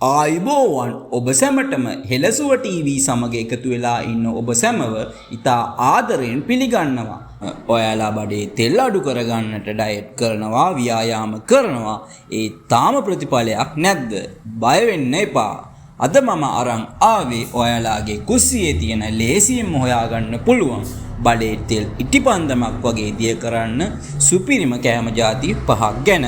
ආයුබෝවන් ඔබ සැමටම හෙළසුව TV සමග එකතු වෙලා ඉන්න ඔබ සැමව ඉතා ආදරයෙන් පිළිගන්නවා. ඔයාලා බඩේ තෙල් අඩු කරගන්නට ඩයට් කරනවා, ව්‍යායාම කරනවා. ඒ තාම ප්‍රතිඵලයක් නැද්ද? බය වෙන්න එපා. අද මම අරන් ආවේ ඔයාලාගේ කුස්සියේ තියෙන ලේසියෙන් හොයාගන්න පුළුවන් බඩේ තෙල් ඉටිපන්දමක් වගේ දිය කරන්න සුපිරිම කෑම ಜಾති 5ක් ගැන.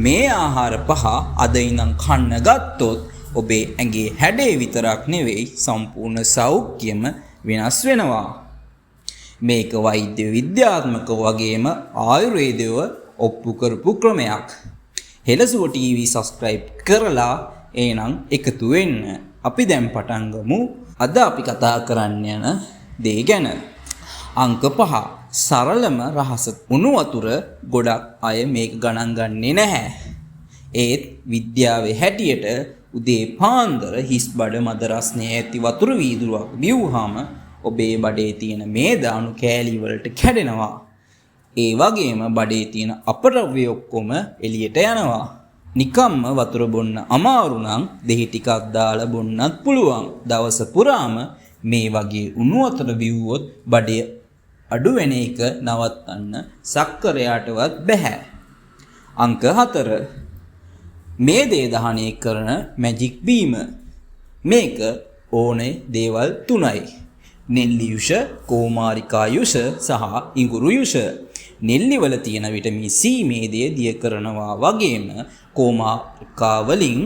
මේ ආහාර 5 අද ඉඳන් කන්න ගත්තොත් ඔබේ ඇඟේ හැඩේ විතරක් නෙවෙයි සම්පූර්ණ සෞඛ්‍යම වෙනස් වෙනවා. මේක වෛද්‍ය විද්‍යාත්මක වගේම ආයුර්වේදව ඔප්පු කරපු ක්‍රමයක්. හෙළසුව TV subscribe කරලා එහෙනම් එකතු වෙන්න. අපි දැන් පටන් ගමු. අද අපි කතා කරන්න යන දේ ගැන. අංක 5 සරලම රහස උණු වතුර ගොඩක් අය මේක ගණන් ගන්නේ නැහැ. ඒත් විද්‍යාවේ හැටියට උදේ පාන්දර හිස් බඩ මද රස්නේ ඇති වතුර වීදුරුවක් බිව්වහම ඔබේ බඩේ තියෙන මේද අණු කෑලි වලට කැඩෙනවා. ඒ වගේම බඩේ තියෙන අපද්‍රව්‍ය ඔක්කොම එළියට යනවා. නිකම්ම වතුර බොන්න අමාරු නම් දෙහි ටිකක් දාලා බොන්නත් පුළුවන්. දවස පුරාම මේ වගේ උණු වතුර බිව්වොත් බඩේ අඩු වෙන එක නවත්තන්න සක්කරයාටවත් බෑ. අංක 4 මේ දේ දහනය කරන මැජික් බීම. මේක ඕනේ දේවල් 3යි. නෙල්ලි යුෂ, කෝමාරිකා යුෂ සහ ඉඟුරු යුෂ. නෙල්ලි වල තියෙන විටමින් C මේ දේ දිය කරනවා වගේම කෝමාරිකා වලින්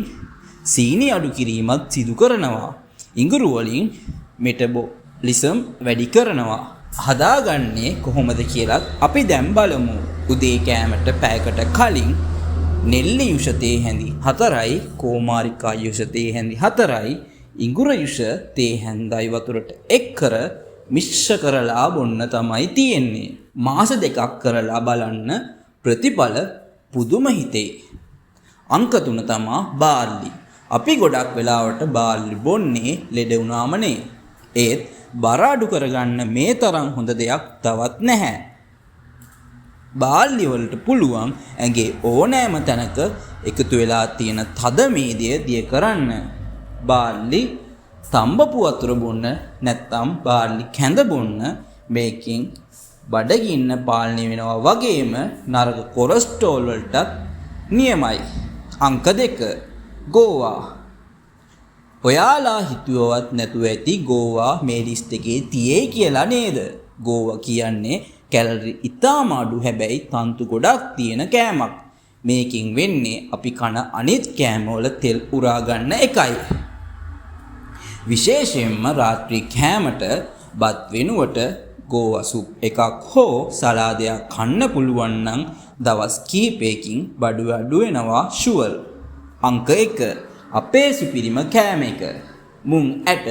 සීනි අඩු කිරීමත් සිදු කරනවා. ඉඟුරු වලින් මෙටබොලිසම් වැඩි කරනවා. හදාගන්නේ කොහොමද කියලාත් අපි දැන් බලමු. උදේ කෑමට පැයකට කලින් නෙල්ලි යුෂ තේ හැඳි 4යි, කෝමාරිකා යුෂ තේ හැඳි 4යි, ඉඟුර යුෂ තේ හැඳයි වතුරට එක් කර මිශ්‍ර කරලා බොන්න තමයි තියෙන්නේ. මාස 2ක් කරලා බලන්න ප්‍රතිඵල පුදුම හිතේ. අංක 3 තමයි බාර්ලි. අපි ගොඩක් වෙලාවට බාර්ලි බොන්නේ ලෙඩ වුණාමනේ. ඒත් බර අඩු කරගන්න මේ තරම් හොඳ දෙයක් තවත් නැහැ. බාර්ලි වලට පුළුවන් ඇඟේ ඕනෑම තැනක එකතු වෙලා තියෙන තද මේදය දිය කරන්න. බාර්ලි තඹපු වතුර බොන්න නැත්නම් බාර්ලි කැඳ බොන්න මේකෙන් බඩගින්න පාලනය වෙනවා වගේම නරක කොලෙස්ටරෝල් වලටත් නියමයි. අංක 2 ගෝවා. ඔයාලා හිතුවවත් නැතුව ඇති ගෝවා මේ ලිස්ට් එකේ තියෙයි කියලා නේද? ගෝවා කියන්නේ කැලරි ඉතාම අඩු හැබැයි තන්තු ගොඩක් තියෙන කෑමක්. මේකින් වෙන්නේ අපි කන අනිත් කෑම වල තෙල් උරා ගන්න එකයි. විශේෂයෙන්ම රාත්‍රී කෑමට බත් වෙනුවට ගෝවා සුප් එකක් හෝ සලාදයක් කන්න පුළුවන් නම් දවස් කිහිපයකින් බඩු අඩු වෙනවා ෂුවර්. අංක 1 අපේ සුපිරිම කෑම එක මුං ඇට.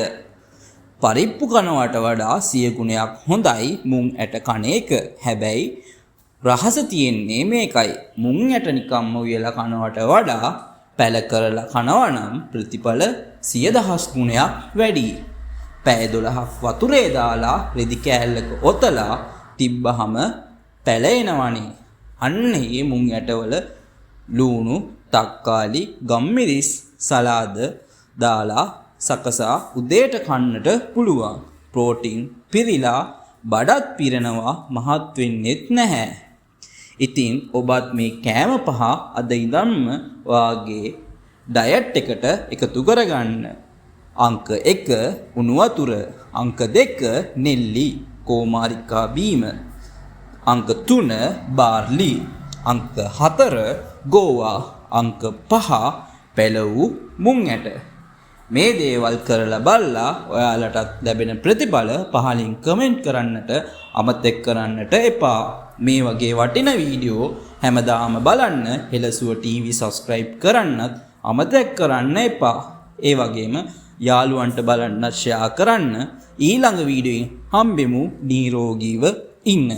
පරිප්පු කනවට වඩා 100 ගුණයක් හොඳයි මුං ඇට කන එක. හැබැයි රහස තියෙන්නේ මේකයි. මුං ඇට නිකම්ම උයලා කනවට වඩා පැල කරලා කනවා නම් ප්‍රතිඵල 10000 ගුණයක් වැඩි. පැය 12ක් වතුරේ දාලා රෙදි කෑල්ලක ඔතලා තිබ්බහම පැලෙනවනේ. අන්න ඒ මුං ඇටවල ලුණු, තක්කාලි, ගම්මිරිස්, සලාද දාලා සකසා උදේට කන්නට පුළුවන්. ප්‍රෝටීන් පිරීලා බඩත් පිරෙනවා, මහත් වෙන්නෙත් නැහැ. ඉතින් ඔබත් මේ කෑම 5 අද ඉඳන්ම ඔයාගේ ඩයට් එකට එකතු කරගන්න. අංක 1 උණු වතුර, අංක 2 නෙල්ලි කෝමාරිකා බීම, අංක 3 බාර්ලි, අංක 4 ගෝවා, අංක 5 පැලවූ මුං ඇට. මේ දේවල් කරලා බලලා ඔයාලටත් ලැබෙන ප්‍රතිඵල පහලින් කමෙන්ට් කරන්නට අමතක කරන්නට එපා. මේ වගේ වටින වීඩියෝ හැමදාම බලන්න හෙළසුව TV subscribe කරන්නත් අමතක කරන්න එපා. ඒ වගේම යාළුවන්ට බලන්න ෂෙයා කරන්න. ඊළඟ වීඩියෝෙන් හම්බෙමු. නිරෝගීව ඉන්න.